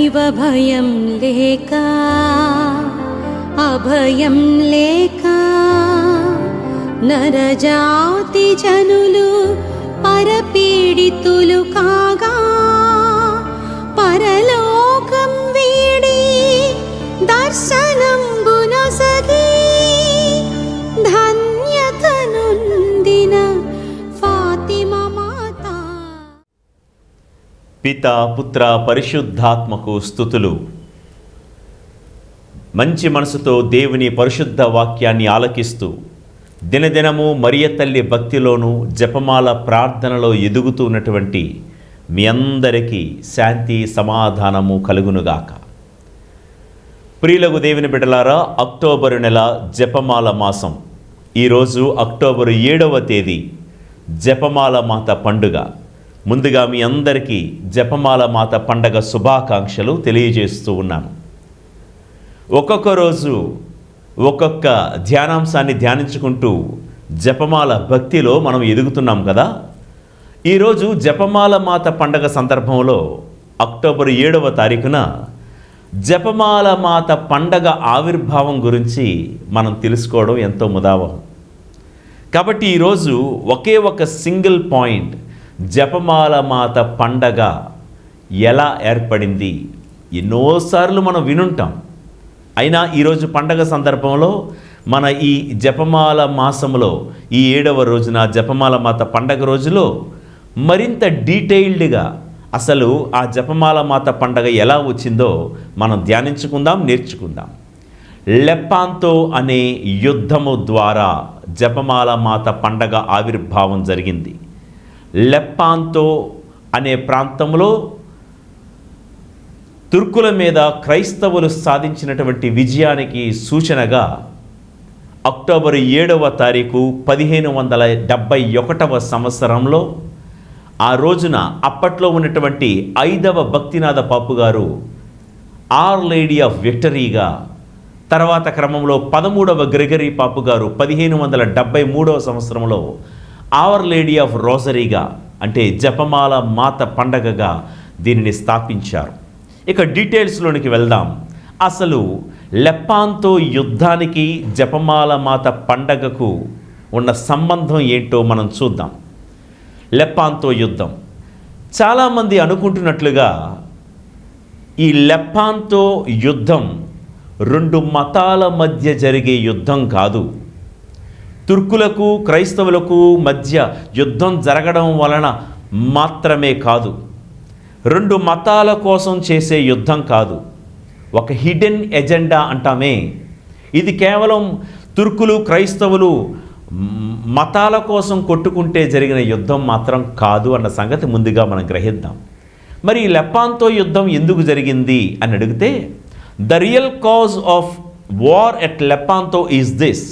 దైవ భయం లేక అభయం లేక నరజాతి జనులు పరపీడితులు కాగా పరలోకం వీడి దర్శనంబునొసగి ధన్యతనుందిన ఫాతిమా మాత. పితా పుత్ర పరిశుద్ధాత్మకు స్తుతులు. మంచి మనసుతో దేవుని పరిశుద్ధ వాక్యాన్ని ఆలకిస్తూ దినదినము మరియ తల్లి భక్తిలోనూ జపమాల ప్రార్థనలో ఎదుగుతూ ఉన్నటువంటి మీ అందరికీ శాంతి సమాధానము కలుగునుగాక. ప్రియులకు దేవుని బిడ్డలారా, అక్టోబరు నెల జపమాల మాసం. ఈరోజు అక్టోబరు 7వ తేదీ జపమాల మాత పండుగ. ముందుగా మీ అందరికీ జపమాల మాత పండగ శుభాకాంక్షలు తెలియజేస్తూ ఉన్నాను. ఒక్కొక్క రోజు ఒక్కొక్క ధ్యానాంశాన్ని ధ్యానించుకుంటూ జపమాల భక్తిలో మనం ఎదుగుతున్నాం కదా. ఈరోజు జపమాల మాత పండగ సందర్భంలో అక్టోబర్ 7వ తారీఖున జపమాల మాత పండగ ఆవిర్భావం గురించి మనం తెలుసుకోవడం ఎంతో ముదావహం. కాబట్టి ఈరోజు ఒకే ఒక సింగిల్ పాయింట్, జపమాల మాత పండగ ఎలా ఏర్పడింది ఎన్నోసార్లు మనం వినుంటాం. అయినా ఈరోజు పండగ సందర్భంలో మన ఈ జపమాల మాసంలో ఈ 7వ రోజున జపమాల మాత పండగ రోజులో మరింత డీటెయిల్డ్గా అసలు ఆ జపమాల మాత పండగ ఎలా వచ్చిందో మనం ధ్యానించుకుందాం, నేర్చుకుందాం. లెప్పాంతో అనే యుద్ధము ద్వారా జపమాల మాత పండగ ఆవిర్భావం జరిగింది. లెప్పాంతో అనే ప్రాంతంలో తుర్కుల మీద క్రైస్తవులు సాధించినటువంటి విజయానికి సూచనగా అక్టోబర్ 7వ తారీఖు 1571వ సంవత్సరంలో ఆ రోజున అప్పట్లో ఉన్నటువంటి 5వ భక్తినాథ పాపు గారు ఆర్ లేడీ ఆఫ్ విక్టరీగా, తర్వాత క్రమంలో 13వ గ్రెగరీ పాపు గారు 1573వ సంవత్సరంలో ఆర్ లేడీ ఆఫ్ రోసరీగా, అంటే జపమాల మాత పండగగా దీనిని స్థాపించారు. ఇక డీటెయిల్స్లోనికి వెళ్దాం. అసలు లెప్పాంతో యుద్ధానికి జపమాల మాత పండగకు ఉన్న సంబంధం ఏంటో మనం చూద్దాం. లెప్పాంతో యుద్ధం, చాలామంది అనుకుంటున్నట్లుగా ఈ లెప్పాంతో యుద్ధం 2 మతాల మధ్య జరిగే యుద్ధం కాదు. తుర్కులకు క్రైస్తవులకు మధ్య యుద్ధం జరగడం వలన మాత్రమే కాదు, 2 మతాల కోసం చేసే యుద్ధం కాదు, ఒక హిడెన్ ఎజెండా అంటామే. ఇది కేవలం తుర్కులు క్రైస్తవులు మతాల కోసం కొట్టుకుంటే జరిగిన యుద్ధం మాత్రం కాదు అన్న సంగతి ముందుగా మనం గ్రహిద్దాం. మరి ఈ లెప్పాంతో యుద్ధం ఎందుకు జరిగింది అని అడిగితే, the real cause of war at Lepanto is this: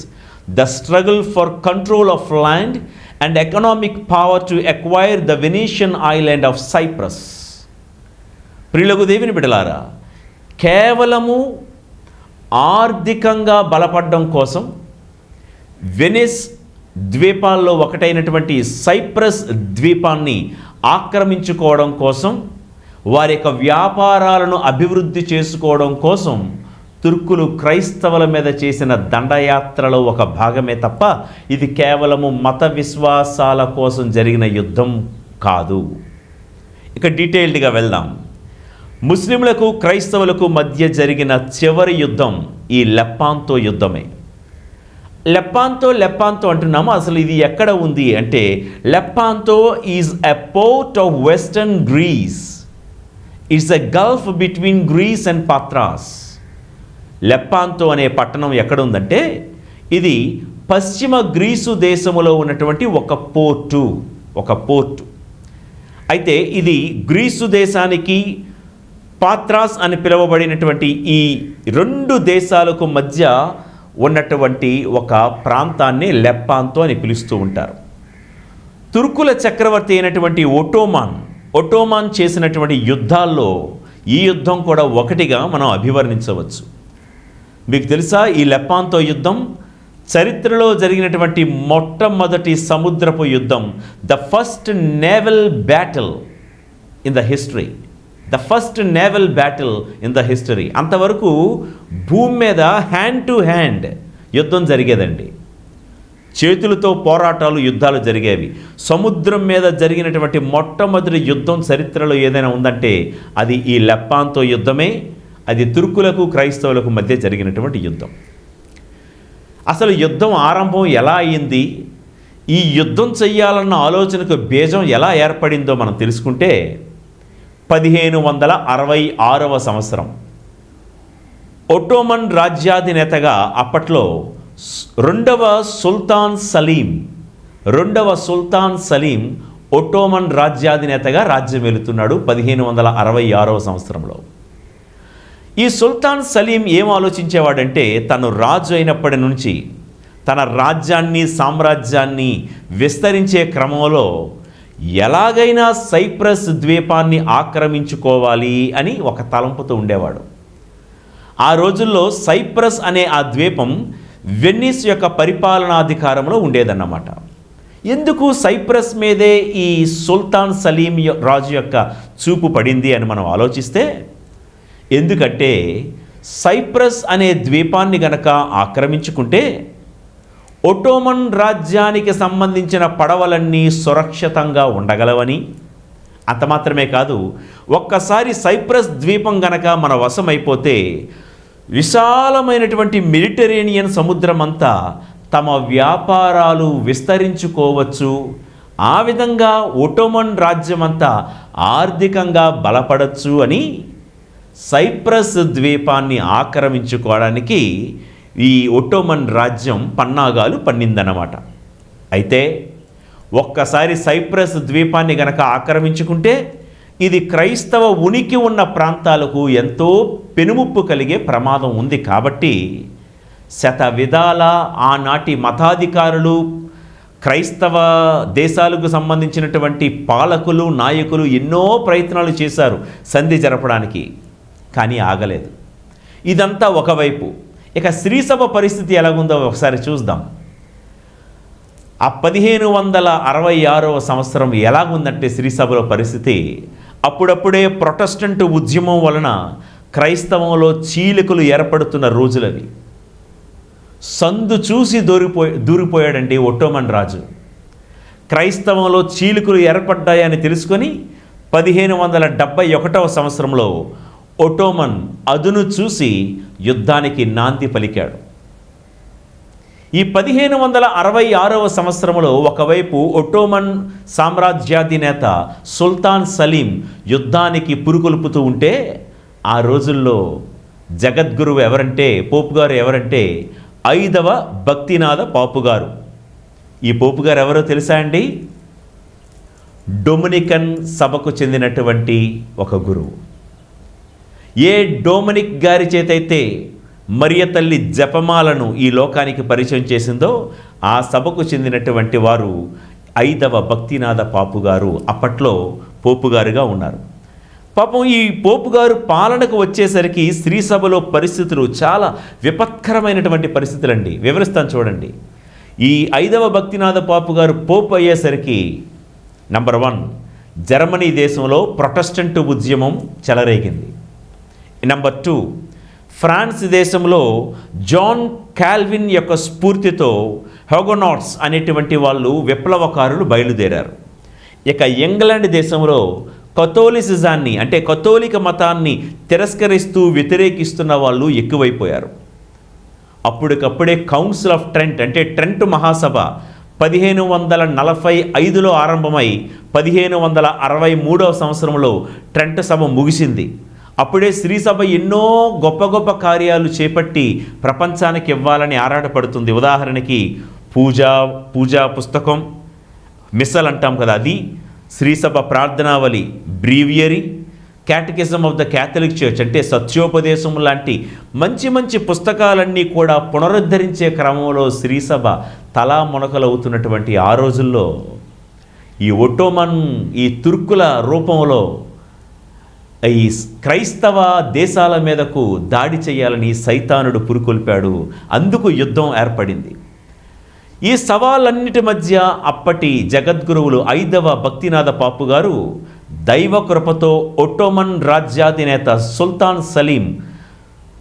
the struggle for control of land and economic power to acquire the Venetian island of Cyprus. ప్రియులకు దేవుని బిడ్డలారా, కేవలము ఆర్థికంగా బలపడడం కోసం వెనిస్ ద్వీపాల్లో ఒకటైనటువంటి సైప్రస్ ద్వీపాన్ని ఆక్రమించుకోవడం కోసం, వారి యొక్క వ్యాపారాలను అభివృద్ధి చేసుకోవడం కోసం తుర్కులు క్రైస్తవుల మీద చేసిన దండయాత్రలో ఒక భాగమే తప్ప ఇది కేవలము మత విశ్వాసాల కోసం జరిగిన యుద్ధం కాదు. ఇక డీటెయిల్డ్గా వెళ్దాం. ముస్లింలకు క్రైస్తవులకు మధ్య జరిగిన చివరి యుద్ధం ఈ లెప్పాంతో యుద్ధమే. లెప్పాంతో అంటున్నాము. అసలు ఇది ఎక్కడ ఉంది అంటే, Lepanto is a port of western Greece. It's a gulf between Greece and Patras. Lepanto అనే పట్టణం ఎక్కడ ఉందంటే, ఇది పశ్చిమ గ్రీసు దేశములో ఉన్నటువంటి ఒక పోర్టు. అయితే ఇది గ్రీసు దేశానికి పాత్రాస్ అని పిలువబడినటువంటి ఈ 2 దేశాలకు మధ్య ఉన్నటువంటి ఒక ప్రాంతాన్ని లెప్పాంతో అని పిలుస్తూ ఉంటారు. తుర్కుల చక్రవర్తి అయినటువంటి ఒటోమాన్ చేసినటువంటి యుద్ధాల్లో ఈ యుద్ధం కూడా ఒకటిగా మనం అభివర్ణించవచ్చు. మీకు తెలుసా, ఈ లెప్పాంతో యుద్ధం చరిత్రలో జరిగినటువంటి మొట్టమొదటి సముద్రపు యుద్ధం, the first naval battle in the history. The first naval battle in the history. అంతవరకు భూమి మీద హ్యాండ్ టు హ్యాండ్ యుద్ధం జరిగేదండి. చేతులతో పోరాటాలు, యుద్ధాలు జరిగేవి. సముద్రం మీద జరిగినటువంటి మొట్టమొదటి యుద్ధం చరిత్రలో ఏదైనా ఉందంటే అది ఈ లెప్పాంతో యుద్ధమే. అది తుర్కులకు క్రైస్తవులకు మధ్య జరిగినటువంటి యుద్ధం. అసలు యుద్ధం ఆరంభం ఎలా అయింది, ఈ యుద్ధం చెయ్యాలన్న ఆలోచనకు బీజం ఎలా ఏర్పడిందో మనం తెలుసుకుంటే 1566వ సంవత్సరం ఒట్టోమన్ రాజ్యాధినేతగా అప్పట్లో రెండవ సుల్తాన్ సలీం ఒట్టోమన్ రాజ్యాధినేతగా రాజ్యం వెళుతున్నాడు 1566వ సంవత్సరంలో. ఈ సుల్తాన్ సలీం ఏం ఆలోచించేవాడంటే తను రాజు అయినప్పటి నుంచి తన రాజ్యాన్ని, సామ్రాజ్యాన్ని విస్తరించే క్రమంలో ఎలాగైనా సైప్రస్ ద్వీపాన్ని ఆక్రమించుకోవాలి అని ఒక తలంపుతో ఉండేవాడు. ఆ రోజుల్లో సైప్రస్ అనే ఆ ద్వీపం వెనిస్ యొక్క పరిపాలనాధికారంలో ఉండేదన్నమాట. ఎందుకు సైప్రస్ మీదే ఈ సుల్తాన్ సలీం రాజు యొక్క చూపు పడింది అని మనం ఆలోచిస్తే, ఎందుకంటే సైప్రస్ అనే ద్వీపాన్ని గనక ఆక్రమించుకుంటే ఒట్టోమన్ రాజ్యానికి సంబంధించిన పడవలన్నీ సురక్షితంగా ఉండగలవని, అంత మాత్రమే కాదు, ఒక్కసారి సైప్రస్ ద్వీపం గనక మన వశమైపోతే విశాలమైనటువంటి మెడిటరేనియన్ సముద్రం అంతా తమ వ్యాపారాలు విస్తరించుకోవచ్చు. ఆ విధంగా ఒట్టోమన్ రాజ్యం అంతా ఆర్థికంగా బలపడచ్చు అని సైప్రస్ ద్వీపాన్ని ఆక్రమించుకోవడానికి ఈ ఒట్టోమన్ రాజ్యం పన్నాగాలు పన్నిందన్నమాట. అయితే ఒక్కసారి సైప్రస్ ద్వీపాన్ని గనక ఆక్రమించుకుంటే ఇది క్రైస్తవ ఉనికి ఉన్న ప్రాంతాలకు ఎంతో పెనుముప్పు కలిగే ప్రమాదం ఉంది. కాబట్టి శతవిధాల ఆనాటి మతాధికారులు, క్రైస్తవ దేశాలకు సంబంధించినటువంటి పాలకులు, నాయకులు ఎన్నో ప్రయత్నాలు చేశారు సంధి జరపడానికి, కానీ ఆగలేదు. ఇదంతా ఒకవైపు. ఇక శ్రీసభ పరిస్థితి ఎలాగుందో ఒకసారి చూద్దాం. ఆ 1566వ సంవత్సరం ఎలాగుందంటే శ్రీసభలో పరిస్థితి, అప్పుడప్పుడే ప్రొటెస్టెంట్ ఉద్యమం వలన క్రైస్తవంలో చీలికలు ఏర్పడుతున్న రోజులవి. సందు చూసి దూరిపోయాడండి ఒట్టోమన్ రాజు. క్రైస్తవంలో చీలికలు ఏర్పడ్డాయని తెలుసుకొని 1571వ సంవత్సరంలో ఒట్టోమన్ అదును చూసి యుద్ధానికి నాంది పలికాడు. ఈ 1566వ సంవత్సరంలో ఒకవైపు ఒట్టోమన్ సామ్రాజ్యాధినేత సుల్తాన్ సలీం యుద్ధానికి పురుకొల్పుతూ ఉంటే, ఆ రోజుల్లో జగద్గురువు ఎవరంటే, పోపు గారు ఎవరంటే 5వ భక్తినాథ పాపు గారు. ఈ పోపు గారు ఎవరో తెలుసా అండి? డొమినికన్ సభకు చెందినటువంటి ఒక గురువు. ఏ డొమినిక్ గారి చేతైతే మరియ తల్లి జపమాలను ఈ లోకానికి పరిచయం చేసిందో ఆ సభకు చెందినటువంటి వారు 5వ భక్తినాథ పాపు గారు అప్పట్లో పోపుగారుగా ఉన్నారు. పాపం ఈ పోపు గారు పాలనకు వచ్చేసరికి శ్రీసభలో పరిస్థితులు చాలా విపత్కరమైనటువంటి పరిస్థితులండి. వివరిస్తాను చూడండి. ఈ 5వ భక్తినాథ పాపు గారు పోపు అయ్యేసరికి నంబర్ 1, జర్మనీ దేశంలో ప్రొటెస్టెంట్ ఉద్యమం చెలరేగింది. నంబర్ 2, ఫ్రాన్స్ దేశంలో జాన్ కాల్విన్ యొక్క స్ఫూర్తితో హోగోనాట్స్ అనేటువంటి వాళ్ళు విప్లవకారులు బయలుదేరారు. ఇక ఇంగ్లాండ్ దేశంలో కథోలిసిజాన్ని అంటే కథోలిక మతాన్ని తిరస్కరిస్తూ వ్యతిరేకిస్తున్న వాళ్ళు ఎక్కువైపోయారు. అప్పటికప్పుడే కౌన్సిల్ ఆఫ్ ట్రెంట్ అంటే ట్రెంట్ మహాసభ 1545లో ఆరంభమై 1563వ సంవత్సరంలో ట్రెంట్ సభ ముగిసింది. అప్పుడే శ్రీసభ ఎన్నో గొప్ప గొప్ప కార్యాలు చేపట్టి ప్రపంచానికి ఇవ్వాలని ఆరాటపడుతుంది. ఉదాహరణకి పూజా పుస్తకం, మిస్సల్ అంటాం కదా, అది, శ్రీసభ ప్రార్థనావళి, breviary, catechism of the Catholic church అంటే సత్యోపదేశం లాంటి మంచి మంచి పుస్తకాలన్నీ కూడా పునరుద్ధరించే క్రమంలో శ్రీసభ తలా మునకలవుతున్నటువంటి ఆ రోజుల్లో ఈ ఒట్టోమన్, ఈ తుర్కుల రూపంలో ఈ క్రైస్తవ దేశాల మీదకు దాడి చేయాలని సైతానుడు పురుకొల్పాడు. అందుకు యుద్ధం ఏర్పడింది. ఈ సవాళ్ళన్నిటి మధ్య అప్పటి జగద్గురువులు 5వ భక్తినాథ పాపు గారు దైవ కృపతో ఒట్టోమన్ రాజ్యాధినేత సుల్తాన్ సలీం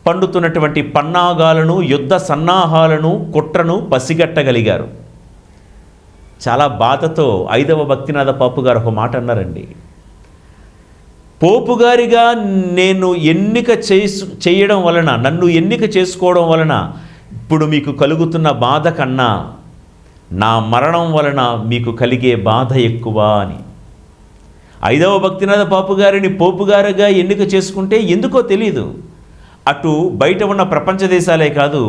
పండుతున్నటువంటి పన్నాగాలను, యుద్ధ సన్నాహాలను, కుట్రను పసిగట్టగలిగారు. చాలా బాధతో 5వ భక్తినాథ పాపు గారు ఒక మాట అన్నారండి. పోపుగారిగా నేను చేయడం వలన, నన్ను ఎన్నిక చేసుకోవడం వలన ఇప్పుడు మీకు కలుగుతున్న బాధ కన్నా నా మరణం వలన మీకు కలిగే బాధ ఎక్కువ అని. 5వ భక్తినాథ పాపు గారిని పోపుగారుగా ఎన్నిక చేసుకుంటే ఎందుకో తెలీదు, అటు బయట ఉన్న ప్రపంచ దేశాలే కాదు,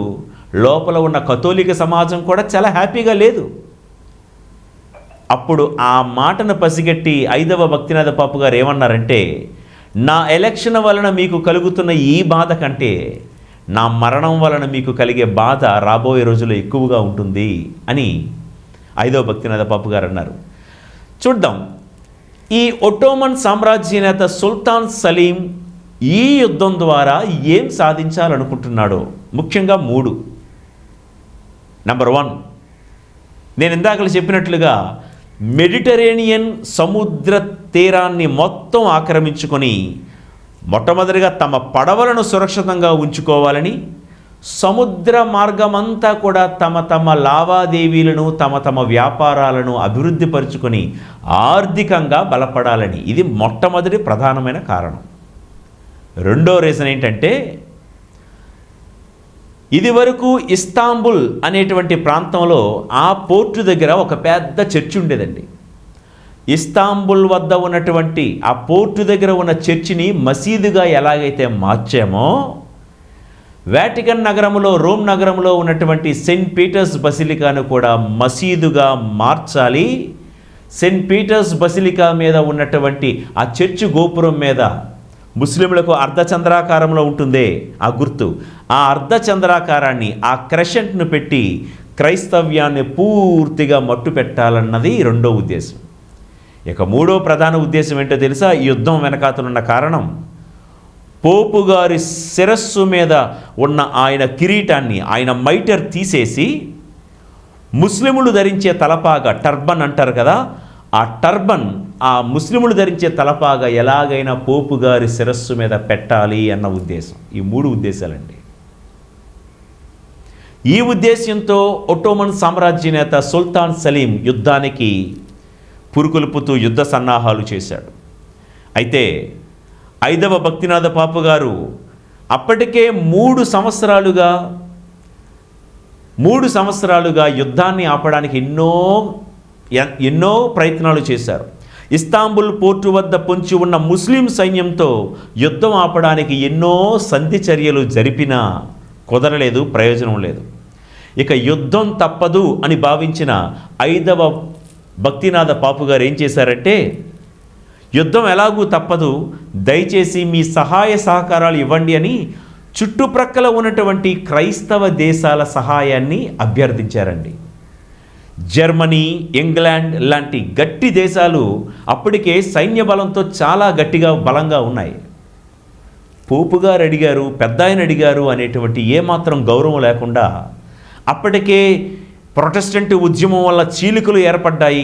లోపల ఉన్న కథోలిక సమాజం కూడా చాలా హ్యాపీగా లేదు. అప్పుడు ఆ మాటను పసిగట్టి 5వ భక్తినాథ పాపు గారు ఏమన్నారంటే, నా ఎలక్షన్ వలన మీకు కలుగుతున్న ఈ బాధ కంటే నా మరణం వలన మీకు కలిగే బాధ రాబోయే రోజుల్లో ఎక్కువగా ఉంటుంది అని 5వ భక్తినాథ పాపు గారు అన్నారు. చూద్దాం, ఈ ఒట్టోమన్ సామ్రాజ్యనేత సుల్తాన్ సలీం ఈ యుద్ధం ద్వారా ఏం సాధించాలనుకుంటున్నాడో ముఖ్యంగా 3. నంబర్ 1, నేను ఇందాకలు చెప్పినట్లుగా మెడిటరేనియన్ సముద్ర తీరాన్ని మొత్తం ఆక్రమించుకొని మొట్టమొదటిగా తమ పడవలను సురక్షితంగా ఉంచుకోవాలని, సముద్ర మార్గమంతా కూడా తమ లావాదేవీలను, తమ వ్యాపారాలను అభివృద్ధి పరుచుకొని ఆర్థికంగా బలపడాలని. ఇది మొట్టమొదటి ప్రధానమైన కారణం. రెండో రీజన్ ఏంటంటే, ఇది వరకు ఇస్తాంబుల్ అనేటువంటి ప్రాంతంలో ఆ పోర్టు దగ్గర ఒక పెద్ద చర్చి ఉండేదండి. ఇస్తాంబుల్ వద్ద ఉన్నటువంటి ఆ పోర్టు దగ్గర ఉన్న చర్చిని మసీదుగా ఎలాగైతే మార్చామో, వాటికన్ నగరంలో, రోమ్ నగరంలో ఉన్నటువంటి సెయింట్ పీటర్స్ బసిలికాను కూడా మసీదుగా మార్చాలి. సెయింట్ పీటర్స్ బసిలికా మీద ఉన్నటువంటి ఆ చర్చి గోపురం మీద ముస్లింలకు అర్ధచంద్రాకారంలో ఉంటుందే ఆ గుర్తు, ఆ అర్ధచంద్రాకారాన్ని, ఆ క్రెషెంట్ను పెట్టి క్రైస్తవ్యాన్ని పూర్తిగా మట్టు పెట్టాలన్నది రెండో ఉద్దేశం. ఇక మూడో ప్రధాన ఉద్దేశం ఏంటో తెలుసా? ఈ యుద్ధం వెనకాతలున్న కారణం, పోపు గారి శిరస్సు మీద ఉన్న ఆయన కిరీటాన్ని, ఆయన మైటర్ తీసేసి ముస్లిములు ధరించే తలపాగా, టర్బన్ అంటారు కదా, ఆ టర్బన్, ఆ ముస్లిములు ధరించే తలపాగా ఎలాగైనా పోపు గారి శిరస్సు మీద పెట్టాలి అన్న ఉద్దేశం. ఈ 3 ఉద్దేశాలండి. ఈ ఉద్దేశంతో ఒట్టోమన్ సామ్రాజ్యనేత సుల్తాన్ సలీం యుద్ధానికి పురుకొల్పుతూ యుద్ధ సన్నాహాలు చేశాడు. అయితే 5వ భక్తినాథ పాపు గారు అప్పటికే 3 సంవత్సరాలుగా యుద్ధాన్ని ఆపడానికి ఎన్నో ప్రయత్నాలు చేశారు. ఇస్తాంబుల్ పోర్టు వద్ద పొంచి ఉన్న ముస్లిం సైన్యంతో యుద్ధం ఆపడానికి ఎన్నో సంధి చర్యలు జరిపినా కుదరలేదు, ప్రయోజనం లేదు. ఇక యుద్ధం తప్పదు అని భావించిన 5వ భక్తినాథ పాపు గారు ఏం చేశారంటే, యుద్ధం ఎలాగూ తప్పదు, దయచేసి మీ సహాయ సహకారాలు ఇవ్వండి అని చుట్టుప్రక్కల ఉన్నటువంటి క్రైస్తవ దేశాల సహాయాన్ని అభ్యర్థించారండి. జర్మనీ, ఇంగ్లాండ్ లాంటి గట్టి దేశాలు అప్పటికే సైన్య బలంతో చాలా బలంగా ఉన్నాయి. పోపు గారు అడిగారు, పెద్ద ఆయన అడిగారు అనేటువంటి ఏమాత్రం గౌరవం లేకుండా అప్పటికే ప్రొటెస్టెంట్ ఉద్యమం వల్ల చీలికలు ఏర్పడ్డాయి.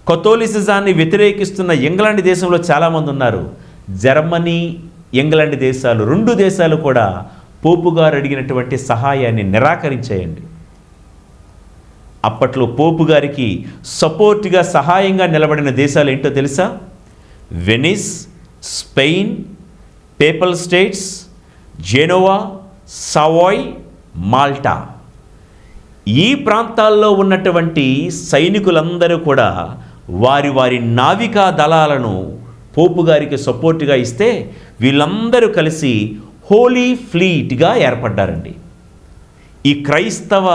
కథోలిసిజాన్ని వ్యతిరేకిస్తున్న ఇంగ్లాండ్ దేశంలో చాలామంది ఉన్నారు. జర్మనీ, ఇంగ్లాండ్ దేశాలు, 2 దేశాలు కూడా పోపు గారు అడిగినటువంటి సహాయాన్ని నిరాకరించాయండి. అప్పట్లో పోపు గారికి సపోర్ట్గా, సహాయంగా నిలబడిన దేశాలు ఏంటో తెలుసా? Venice, Spain, PayPal states, Genova, Savoy, Malta. ఈ ప్రాంతాల్లో ఉన్నటువంటి సైనికులందరూ కూడా వారి నావికా దళాలను పోపు గారికి సపోర్ట్గా ఇస్తే వీళ్ళందరూ కలిసి హోలీ ఫ్లీట్గా ఏర్పడ్డారండి. ఈ క్రైస్తవ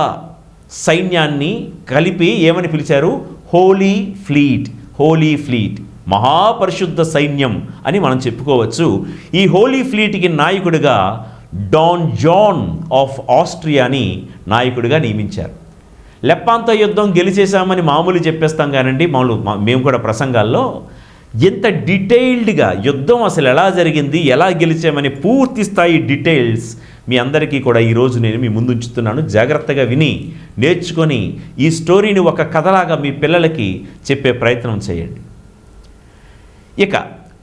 సైన్యాన్ని కలిపి ఏమని పిలిచారు? హోలీ ఫ్లీట్, మహాపరిశుద్ధ సైన్యం అని మనం చెప్పుకోవచ్చు. ఈ హోలీ ఫ్లీట్కి నాయకుడిగా డాన్ జాన్ ఆఫ్ ఆస్ట్రియాని నాయకుడిగా నియమించారు. లెప్పాంతో యుద్ధం గెలిచేశామని మామూలు చెప్పేస్తాం కానండి, మేము కూడా ప్రసంగాల్లో ఎంత డీటెయిల్డ్గా యుద్ధం అసలు ఎలా జరిగింది, ఎలా గెలిచామని పూర్తి స్థాయి డీటెయిల్స్ మీ అందరికీ కూడా ఈరోజు నేను మీ ముందు ఉంచుతున్నాను. జాగ్రత్తగా విని నేర్చుకొని ఈ స్టోరీని ఒక కథలాగా మీ పిల్లలకి చెప్పే ప్రయత్నం చేయండి. ఇక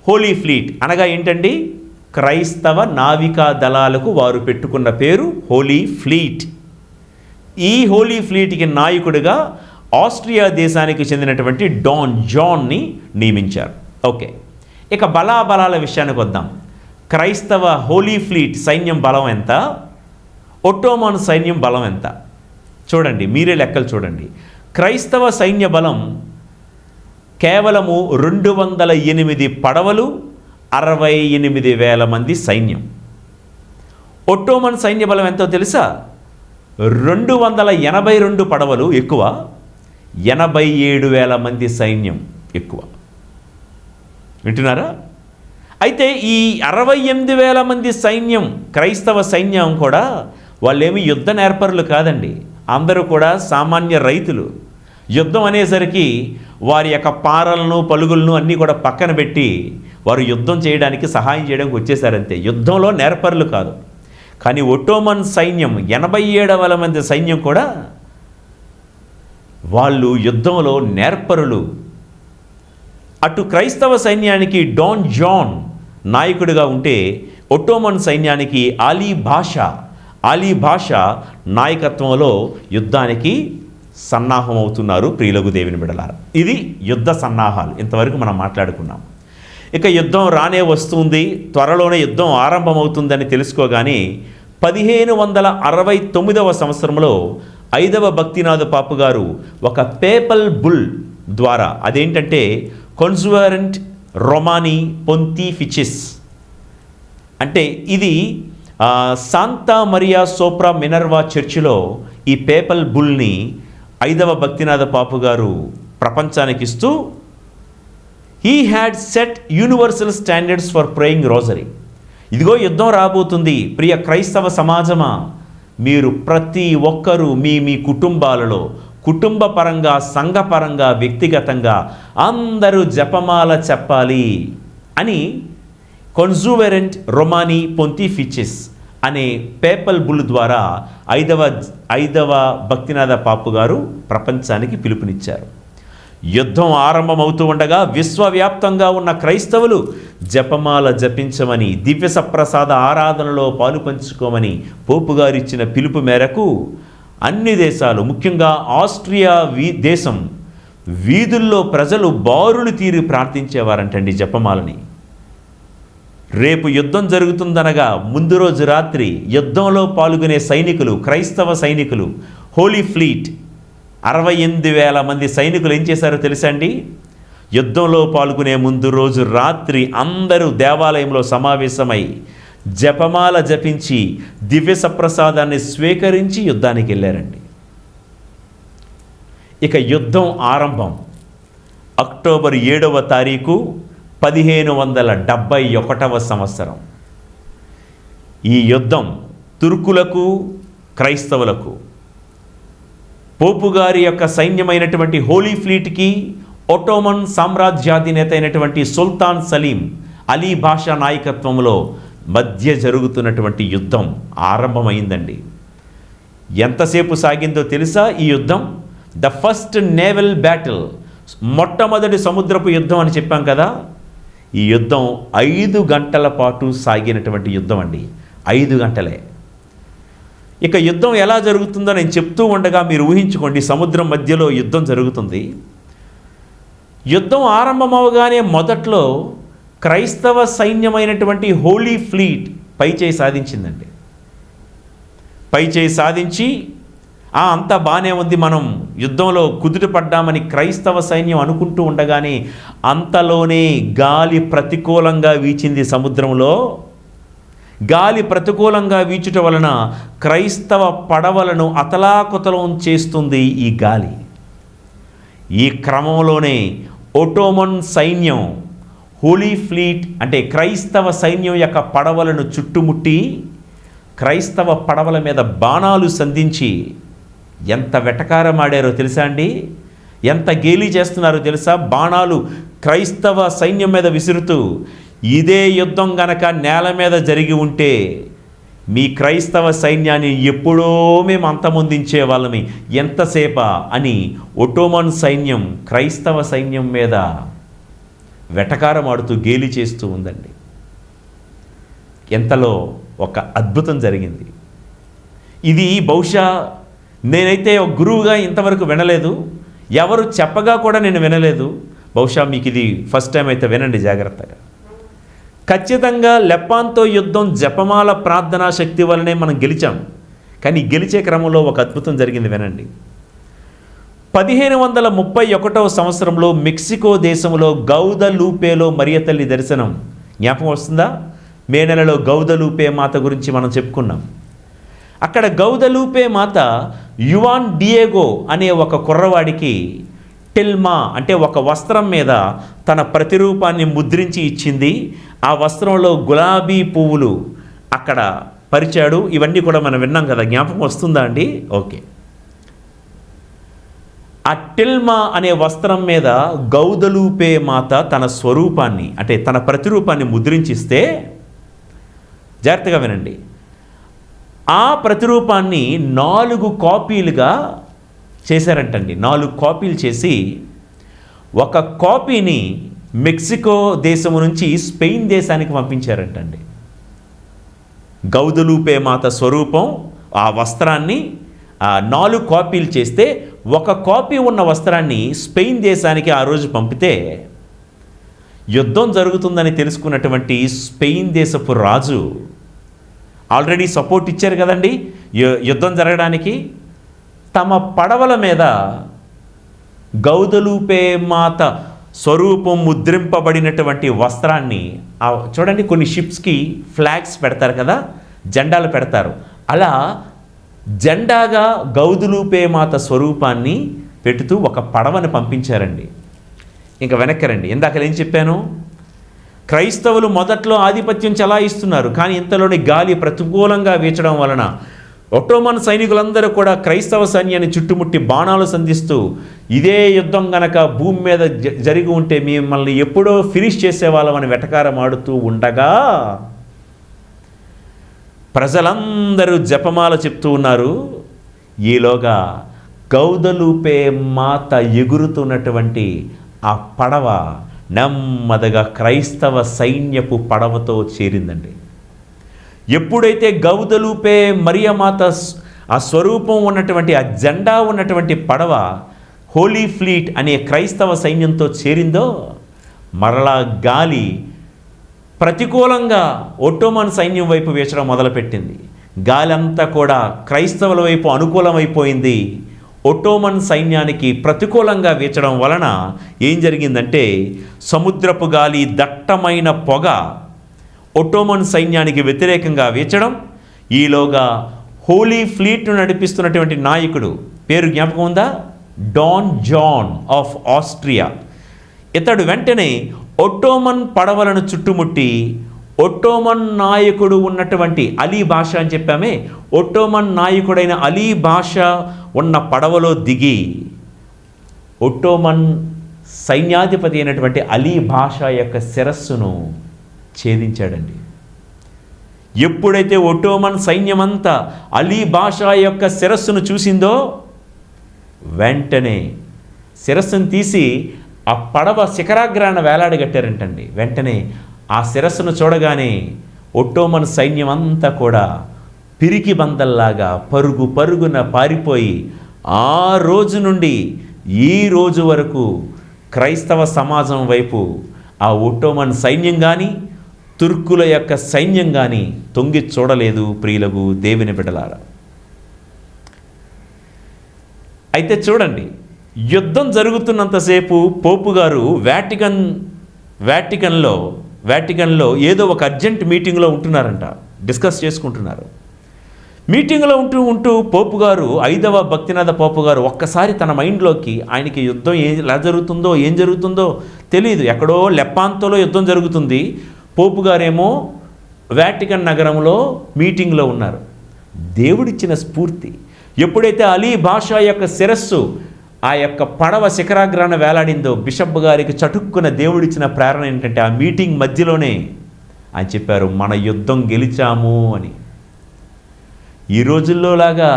హోలీ ఫ్లీట్ అనగా ఏంటండి? క్రైస్తవ నావికా దళాలకు వారు పెట్టుకున్న పేరు హోలీ ఫ్లీట్. ఈ హోలీ ఫ్లీట్కి నాయకుడిగా ఆస్ట్రియా దేశానికి చెందినటువంటి డాన్ జాన్ని నియమించారు. ఓకే, ఇక బలాబలాల విషయానికి వద్దాం. క్రైస్తవ హోలీ ఫ్లీట్ సైన్యం బలం ఎంత? ఒట్టోమన్ సైన్యం బలం ఎంత? చూడండి, మీరే లెక్కలు చూడండి. క్రైస్తవ సైన్య బలం కేవలము 208 పడవలు, 68,000 మంది సైన్యం. ఒట్టోమన్ సైన్య బలం ఎంతో తెలుసా? 282 పడవలు ఎక్కువ, 87,000 మంది సైన్యం ఎక్కువ. వింటున్నారా? అయితే ఈ 68,000 మంది సైన్యం, క్రైస్తవ సైన్యం కూడా వాళ్ళేమి యుద్ధ నేర్పరులు కాదండి. అందరూ కూడా సామాన్య రైతులు. యుద్ధం అనేసరికి వారి యొక్క పారలను, పలుగులను అన్నీ కూడా పక్కన పెట్టి వారు యుద్ధం చేయడానికి, సహాయం చేయడానికి వచ్చేసారంతే. యుద్ధంలో నేర్పరులు కాదు. కానీ ఒట్టోమన్ సైన్యం 87,000 మంది సైన్యం కూడా వాళ్ళు యుద్ధంలో నేర్పరులు. అటు క్రైస్తవ సైన్యానికి డాన్ జాన్ నాయకుడిగా ఉంటే, ఒట్టోమన్ సైన్యానికి అలీ భాషా నాయకత్వంలో యుద్ధానికి సన్నాహం అవుతున్నారు. ప్రియులకు దేవుని బిడ్డలారా, ఇది యుద్ధ సన్నాహాలు. ఇంతవరకు మనం మాట్లాడుకున్నాం. ఇక యుద్ధం రానే వస్తుంది, త్వరలోనే యుద్ధం ఆరంభమవుతుందని తెలుసుకోగానే 1569వ సంవత్సరంలో 5వ భక్తినాథ పాపు గారు ఒక పేపల్ బుల్ ద్వారా, అదేంటంటే కొన్సువరెంట్ రొమానీ పొంతిఫిసిస్, అంటే ఇది శాంతా మరియా సోప్రా మినర్వా చర్చిలో ఈ పేపల్ బుల్ని 5వ భక్తినాథ పాపు గారు ప్రపంచానికి ఇస్తూ, he had set universal standards for praying rosary. ఇదిగో యుద్ధం రాబోతుంది ప్రియ క్రైస్తవ సమాజమా, మీరు ప్రతి ఒక్కరూ మీ కుటుంబాలలో, కుటుంబ పరంగా, సంఘపరంగా, వ్యక్తిగతంగా అందరూ జపమాల చెప్పాలి అని కొన్సువరెంట్ రొమానీ పొంతిఫిసిస్ అనే పేపల్ బుల్ ద్వారా 5వ భక్తినాథ పాపు గారు ప్రపంచానికి పిలుపునిచ్చారు. యుద్ధం ఆరంభమవుతూ ఉండగా విశ్వవ్యాప్తంగా ఉన్న క్రైస్తవులు జపమాల జపించమని, దివ్య సప్రసాద ఆరాధనలో పాలు పంచుకోమని పోపు గారు ఇచ్చిన పిలుపు మేరకు అన్ని దేశాలు, ముఖ్యంగా ఆస్ట్రియా దేశం వీధుల్లో ప్రజలు బారులు తీరి ప్రార్థించేవారంటండి జపమాలని. రేపు యుద్ధం జరుగుతుందనగా ముందు రోజు రాత్రి యుద్ధంలో పాల్గొనే సైనికులు, క్రైస్తవ సైనికులు, హోలీ ఫ్లీట్ 68,000 మంది సైనికులు ఏం చేశారో తెలుసా అండి? యుద్ధంలో పాల్గొనే ముందు రోజు రాత్రి అందరూ దేవాలయంలో సమావేశమై జపమాల జపించి దివ్య సప్రసాదాన్ని స్వీకరించి యుద్ధానికి వెళ్ళారండి. ఇక యుద్ధం ఆరంభం అక్టోబర్ 7వ తారీఖు 1571వ సంవత్సరం. ఈ యుద్ధం తుర్కులకు, క్రైస్తవులకు, పోపు గారి యొక్క సైన్యమైనటువంటి హోలీ ఫ్లీట్కి, ఒట్టోమన్ సామ్రాజ్యాధినేత అయినటువంటి సుల్తాన్ సలీం అలీ భాషా నాయకత్వంలో మధ్య జరుగుతున్నటువంటి యుద్ధం ఆరంభమైందండి. ఎంతసేపు సాగిందో తెలుసా ఈ యుద్ధం? ద ఫస్ట్ నేవల్ బ్యాటిల్, మొట్టమొదటి సముద్రపు యుద్ధం అని చెప్పాం కదా. ఈ యుద్ధం 5 గంటల పాటు సాగినటువంటి యుద్ధం అండి. 5 గంటలే. ఇక యుద్ధం ఎలా జరుగుతుందో నేను చెప్తూ ఉండగా మీరు ఊహించుకోండి, సముద్రం మధ్యలో యుద్ధం జరుగుతుంది. యుద్ధం ఆరంభమవగానే మొదట్లో క్రైస్తవ సైన్యమైనటువంటి హోలీ ఫ్లీట్ పైచేయి సాధించిందండి. పైచేయి సాధించి అంతా బాగానే ఉంది, మనం యుద్ధంలో కుదుట పడ్డామని క్రైస్తవ సైన్యం అనుకుంటూ ఉండగానే అంతలోనే గాలి ప్రతికూలంగా వీచింది సముద్రంలో. గాలి ప్రతికూలంగా వీచుట వలన క్రైస్తవ పడవలను అతలాకుతలం చేస్తుంది ఈ గాలి. ఈ క్రమంలోనే ఒట్టోమన్ సైన్యం హోలీ ఫ్లీట్ అంటే క్రైస్తవ సైన్యం యొక్క పడవలను చుట్టుముట్టి క్రైస్తవ పడవల మీద బాణాలు సంధించి ఎంత వెటకారం ఆడారో తెలుసా అండి? ఎంత గేలి చేస్తున్నారో తెలుసా? బాణాలు క్రైస్తవ సైన్యం మీద విసురుతూ, ఇదే యుద్ధం గనక నేల మీద జరిగి ఉంటే మీ క్రైస్తవ సైన్యాన్ని ఎప్పుడో మేము అంతమొందించే వాళ్ళమి, ఎంతసేపా అని ఒట్టోమన్ సైన్యం క్రైస్తవ సైన్యం మీద వెటకారమాడుతూ గేలి చేస్తూ ఉందండి. ఎంతలో ఒక అద్భుతం జరిగింది. ఇది బహుశా నేనైతే ఒక గురువుగా ఇంతవరకు వినలేదు, ఎవరు చెప్పగా కూడా నేను వినలేదు. బహుశా మీకు ఇది ఫస్ట్ టైం అయితే వినండి జాగ్రత్తగా. ఖచ్చితంగా లెప్పాంతో యుద్ధం జపమాల ప్రార్థనా శక్తి వల్లనే మనం గెలిచాం. కానీ గెలిచే క్రమంలో ఒక అద్భుతం జరిగింది, వినండి. 1531వ సంవత్సరంలో మెక్సికో దేశంలో గౌదలూపేలో మరియ తల్లి దర్శనం జ్ఞాపకం వస్తుందా? మే నెలలో గౌదలూపే మాత గురించి మనం చెప్పుకున్నాం. అక్కడ గౌదలూపే మాత యువాన్ డియేగో అనే ఒక కుర్రవాడికి టెల్మా అంటే ఒక వస్త్రం మీద తన ప్రతిరూపాన్ని ముద్రించి ఇచ్చింది. ఆ వస్త్రంలో గులాబీ పువ్వులు అక్కడ పరిచాడు. ఇవన్నీ కూడా మనం విన్నాం కదా, జ్ఞాపకం వస్తుందా అండి? ఓకే. ఆ టెల్మా అనే వస్త్రం మీద గౌదలూపే మాత తన స్వరూపాన్ని అంటే తన ప్రతిరూపాన్ని ముద్రించిస్తే, జాగ్రత్తగా వినండి, ఆ ప్రతిరూపాన్ని 4 కాపీలుగా చేశారంటండి. 4 కాపీలు చేసి ఒక కాపీని మెక్సికో దేశం నుంచి స్పెయిన్ దేశానికి పంపించారంటండి. గౌదలూపే మాత స్వరూపం ఆ వస్త్రాన్ని 4 కాపీలు చేస్తే ఒక కాపీ ఉన్న వస్త్రాన్ని స్పెయిన్ దేశానికి ఆ రోజు పంపితే, యుద్ధం జరుగుతుందని తెలుసుకున్నటువంటి స్పెయిన్ దేశపు రాజు ఆల్రెడీ సపోర్ట్ ఇచ్చారు కదండి యుద్ధం జరగడానికి, తమ పడవల మీద గౌదలూపే మాత స్వరూపం ముద్రింపబడినటువంటి వస్త్రాన్ని, చూడండి కొన్ని షిప్స్కి ఫ్లాగ్స్ పెడతారు కదా, జెండాలు పెడతారు, అలా జెండాగా గౌదలూపే మాత స్వరూపాన్ని పెట్టుతూ ఒక పడవని పంపించారండి. ఇంకా వెనక్కరండి, ఇందాక ఏం చెప్పాను, క్రైస్తవులు మొదట్లో ఆధిపత్యం చెలాయిస్తున్నారు. కానీ ఇంతలోని గాలి ప్రతికూలంగా వీచడం వలన ఒట్టోమన్ సైనికులందరూ కూడా క్రైస్తవ సైన్యాన్ని చుట్టుముట్టి బాణాలు సంధిస్తూ, ఇదే యుద్ధం గనక భూమి మీద జరిగి ఉంటే మిమ్మల్ని ఎప్పుడో ఫినిష్ చేసేవాళ్ళమని వెటకారమాడుతూ ఉండగా ప్రజలందరూ జపమాల చెప్తూ ఉన్నారు. ఈలోగా గౌదలూపే మాత ఎగురుతున్నటువంటి ఆ పడవ నెమ్మదిగా క్రైస్తవ సైన్యపు పడవతో చేరిందండి. ఎప్పుడైతే గౌదలూపే మరియమాత ఆ స్వరూపం ఉన్నటువంటి ఆ జెండా ఉన్నటువంటి పడవ హోలీ ఫ్లీట్ అనే క్రైస్తవ సైన్యంతో చేరిందో, మరలా గాలి ప్రతికూలంగా ఒట్టోమన్ సైన్యం వైపు వీచడం మొదలుపెట్టింది. గాలి అంతా కూడా క్రైస్తవుల వైపు అనుకూలమైపోయింది. ఒట్టోమన్ సైన్యానికి ప్రతికూలంగా వీచడం వలన ఏం జరిగిందంటే, సముద్రపు గాలి దట్టమైన పొగ ఒట్టోమన్ సైన్యానికి వ్యతిరేకంగా వీచడం, ఈలోగా హోలీ ఫ్లీట్ను నడిపిస్తున్నటువంటి నాయకుడు పేరు జ్ఞాపకం ఉందా? Don John of Austria. ఇతడు వెంటనే ఒట్టోమన్ పడవలను చుట్టుముట్టి ఒట్టోమన్ నాయకుడు ఉన్నటువంటి అలీ బాషా అని చెప్పామే, ఒట్టోమన్ నాయకుడైన అలీ బాషా ఉన్న పడవలో దిగి ఒట్టోమన్ సైన్యాధిపతి అయినటువంటి అలీ బాషా యొక్క శిరస్సును ఛేదించాడండి. ఎప్పుడైతే ఒట్టోమన్ సైన్యమంతా అలీ బాషా యొక్క శిరస్సును చూసిందో, వెంటనే శిరస్సును తీసి ఆ పడవ శిఖరాగ్రాన వేలాడగట్టారంటండి. వెంటనే ఆ శిరస్సును చూడగానే ఒట్టోమన్ సైన్యం అంతా కూడా పిరికి బందల్లాగా పరుగు పరుగున పారిపోయి, ఆ రోజు నుండి ఈ రోజు వరకు క్రైస్తవ సమాజం వైపు ఆ ఒట్టోమన్ సైన్యం కానీ తుర్కుల యొక్క సైన్యం కానీ తొంగి చూడలేదు. ప్రియులకు దేవుని బిడ్డలారా, అయితే చూడండి, యుద్ధం జరుగుతున్నంతసేపు పోపు గారు వాటికన్లో ఏదో ఒక అర్జెంట్ మీటింగ్లో ఉంటున్నారంట, డిస్కస్ చేసుకుంటున్నారు. మీటింగ్లో ఉంటూ పోపు గారు 5వ భక్తినాథ పోపు గారు ఒక్కసారి తన మైండ్లోకి, ఆయనకి యుద్ధం ఎలా జరుగుతుందో ఏం జరుగుతుందో తెలియదు, ఎక్కడో లెప్పాంతోలో యుద్ధం జరుగుతుంది, పోపు గారేమో వాటికన్ నగరంలో మీటింగ్లో ఉన్నారు. దేవుడిచ్చిన స్ఫూర్తి, ఎప్పుడైతే అలీ బాషా యొక్క శిరస్సు ఆ యొక్క పడవ శిఖరాగ్రాన వేలాడిందో, బిషప్ గారికి చటుక్కున దేవుడిచ్చిన ప్రేరణ ఏంటంటే, ఆ మీటింగ్ మధ్యలోనే ఆయన చెప్పారు, మన యుద్ధం గెలిచాము అని. ఈ రోజుల్లో లాగా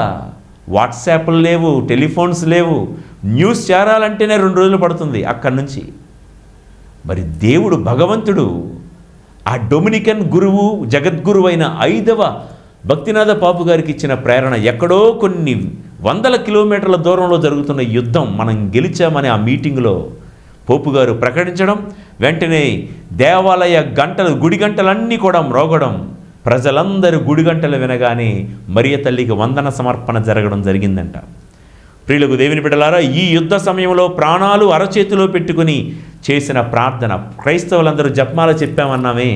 వాట్సాప్లు లేవు, టెలిఫోన్స్ లేవు, న్యూస్ చేరాలంటేనే 2 రోజులు పడుతుంది అక్కడి నుంచి. మరి దేవుడు భగవంతుడు ఆ డొమినికన్ గురువు జగద్గురువు అయిన 5వ భక్తినాథ పాపు గారికి ఇచ్చిన ప్రేరణ ఎక్కడో కొన్ని వందల కిలోమీటర్ల దూరంలో జరుగుతున్న యుద్ధం మనం గెలిచామని ఆ మీటింగ్లో పోపు గారు ప్రకటించడం, వెంటనే దేవాలయ గంటలు, గుడి గంటలన్నీ కూడా మ్రోగడం, ప్రజలందరూ గుడి గంటలు వినగానే మరియ తల్లికి వందన సమర్పణ జరగడం జరిగిందంట. ప్రియులకు దేవుని బిడ్డలారా, ఈ యుద్ధ సమయంలో ప్రాణాలు అరచేతిలో పెట్టుకుని చేసిన ప్రార్థన, క్రైస్తవులందరూ జపమాల చెప్పామన్నామే,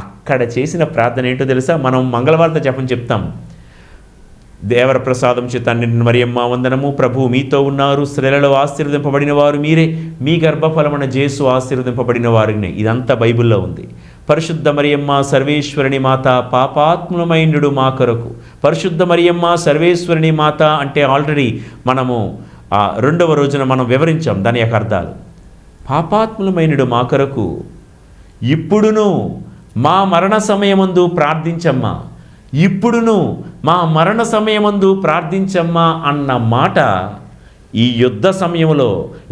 అక్కడ చేసిన ప్రార్థన ఏంటో తెలుసా? మనం మంగళవార్త జపం చెప్తాం. దేవర ప్రసాదం చేత నిన్ను మరియమ్మ వందనము, ప్రభువు మీతో ఉన్నారు, స్త్రీలలో ఆశీర్వదింపబడిన వారు మీరే, మీ గర్భఫలమున జేసు ఆశీర్వదింపబడిన వారిని. ఇదంతా బైబిల్లో ఉంది. పరిశుద్ధ మరియమ్మ సర్వేశ్వరుని మాత, పాపాత్ములమైనడు మా కొరకు. పరిశుద్ధ మరియమ్మ సర్వేశ్వరుని మాత అంటే ఆల్రెడీ మనము 2వ రోజున మనం వివరించాం దాని యొక్క అర్థాలు. పాపాత్ములమైనడు మా కొరకు, ఇప్పుడును మా మరణ సమయమందు ప్రార్థించమ్మా, ఇప్పుడును మా మరణ సమయమందు ప్రార్థించమ్మా అన్న మాట ఈ యుద్ధ సమయంలో,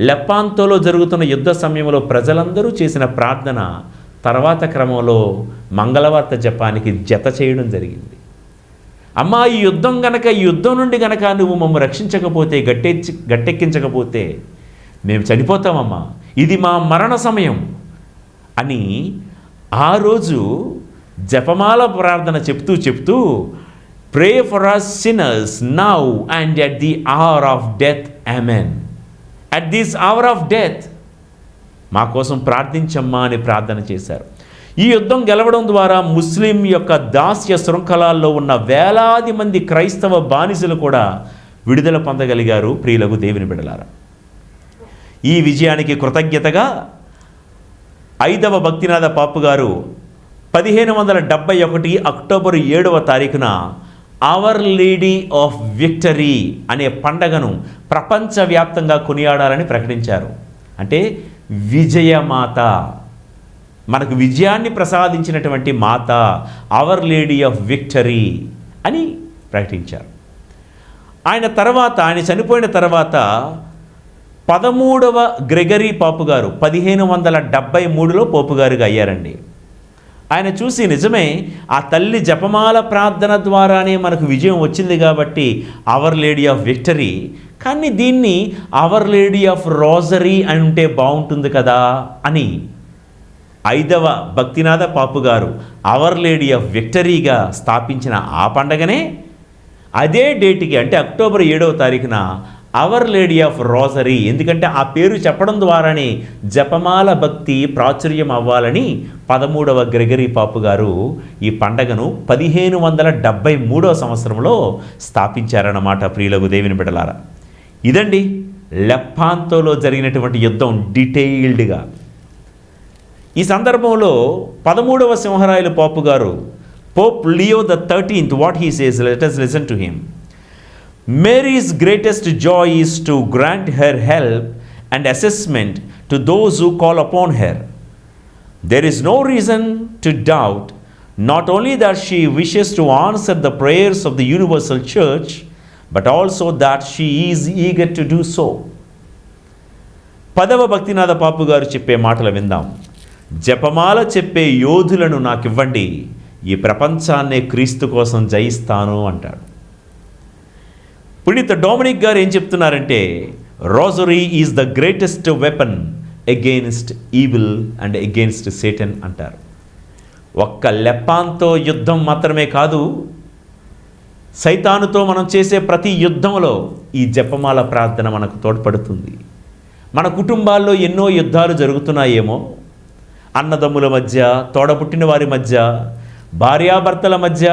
లెపాంతోలో జరుగుతున్న యుద్ధ సమయంలో ప్రజలందరూ చేసిన ప్రార్థన తర్వాత క్రమంలో మంగళవార్త జపానికి జత చేయడం జరిగింది. అమ్మా, ఈ యుద్ధం గనక, ఈ యుద్ధం నుండి గనక నువ్వు మమ్మల్ని రక్షించకపోతే, గట్టెక్కించకపోతే మేము చనిపోతామమ్మా, ఇది మా మరణ సమయం అని ఆ రోజు జపమాల ప్రార్థన చెప్తూ pray for us sinners now and at the hour of death, amen. At this hour of death మా కోసం ప్రార్థించమ్మా అని ప్రార్థన చేశారు. ఈ యుద్ధం గెలవడం ద్వారా ముస్లిం యొక్క దాస్య శృంఖలాల్లో ఉన్న వేలాది మంది క్రైస్తవ బానిసలు కూడా విడుదల పొందగలిగారు. ప్రియులకు దేవుని బిడ్డలారా, ఈ విజయానికి కృతజ్ఞతగా 5వ భక్తినాథ పాపు గారు 1571 అక్టోబర్ 7వ తారీఖున అవర్ లేడీ ఆఫ్ విక్టరీ అనే పండగను ప్రపంచవ్యాప్తంగా కొనియాడాలని ప్రకటించారు. అంటే విజయమాత, మనకు విజయాన్ని ప్రసాదించినటువంటి మాత, అవర్ లేడీ ఆఫ్ విక్టరీ అని ప్రకటించారు. ఆయన చనిపోయిన తర్వాత 13వ గ్రెగరీ పాపు గారు 1573లో పోపు గారుగా అయ్యారండి. ఆయన చూసి నిజమే, ఆ తల్లి జపమాల ప్రార్థన ద్వారానే మనకు విజయం వచ్చింది కాబట్టి అవర్ లేడీ ఆఫ్ విక్టరీ, కానీ దీన్ని అవర్ లేడీ ఆఫ్ రోజరీ అంటే బాగుంటుంది కదా అని 5వ భక్తినాథ పాపు గారు అవర్ లేడీ ఆఫ్ విక్టరీగా స్థాపించిన ఆ పండగనే అదే డేట్కి, అంటే అక్టోబర్ 7వ తారీఖున అవర్ లేడీ ఆఫ్ రోజరీ, ఎందుకంటే ఆ పేరు చెప్పడం ద్వారానే జపమాల భక్తి ప్రాచుర్యం అవ్వాలని 13వ గ్రెగరీ పాపు గారు ఈ పండగను 1573వ సంవత్సరంలో స్థాపించారన్నమాట. ప్రియులకు దేవుని బిడ్డలారా, ఇదండి లెపాంతోలో జరిగినటువంటి యుద్ధం డీటెయిల్డ్గా. ఈ సందర్భంలో 13వ సింహరాయలు పాపు గారు, Pope Leo the 13th, what he says, let us listen to him. Mary's greatest joy is to grant her help and assistment to those who call upon her. There is no reason to doubt not only that she wishes to answer the prayers of the Universal Church, but also that she is eager to do so. 10వ భక్తినాథ పాపు గారు చెప్పే మాటలు విందాం. జపమాల చెప్పే యోధులను నాకివ్వండి, ఈ ప్రపంచాన్నే క్రీస్తు కోసం జయిస్తాను అంటాడు. పునీత డొమినిక్ గారు ఏం చెప్తున్నారంటే, rosary is the greatest weapon against evil and against Satan అంటారు. ఒక్క లెపాంతో యుద్ధం మాత్రమే కాదు, సైతానుతో మనం చేసే ప్రతి యుద్ధంలో ఈ జపమాల ప్రార్థన మనకు తోడ్పడుతుంది. మన కుటుంబాల్లో ఎన్నో యుద్ధాలు జరుగుతున్నాయేమో, అన్నదమ్ముల మధ్య, తోడపుట్టిన వారి మధ్య, భార్యాభర్తల మధ్య,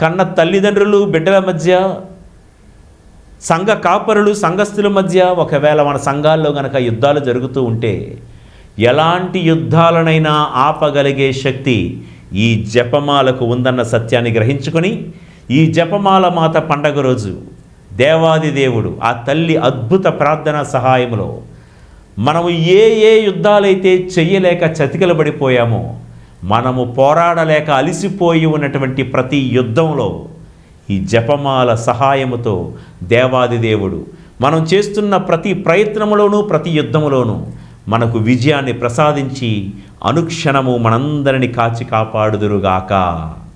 కన్న తల్లిదండ్రులు బిడ్డల మధ్య, సంఘ కాపరులు సంఘస్థుల మధ్య, ఒకవేళ మన సంఘాల్లో గనక యుద్ధాలు జరుగుతూ ఉంటే ఎలాంటి యుద్ధాలనైనా ఆపగలిగే శక్తి ఈ జపమాలకు ఉందన్న సత్యాన్ని గ్రహించుకొని, ఈ జపమాల మాత పండగ రోజు దేవాది దేవుడు ఆ తల్లి అద్భుత ప్రార్థన సహాయంలో మనము ఏ యుద్ధాలైతే చెయ్యలేక చతికిలబడిపోయామో, మనము పోరాడలేక అలిసిపోయి ఉన్నటువంటి ప్రతి యుద్ధంలో ఈ జపమాల సహాయముతో దేవాది దేవుడు మనం చేస్తున్న ప్రతి ప్రయత్నములోనూ, ప్రతి యుద్ధములోనూ మనకు విజయాన్ని ప్రసాదించి అనుక్షణము మనందరిని కాచి కాపాడుదురుగాక.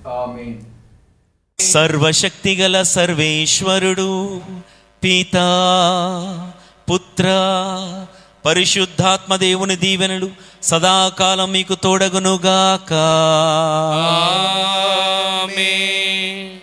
ఆమేన్. సర్వశక్తిగల సర్వేశ్వరుడు పితా పుత్ర పరిశుద్ధాత్మ దేవుని దీవెనలు సదాకాలం మీకు తోడగునుగాక. ఆమేన్.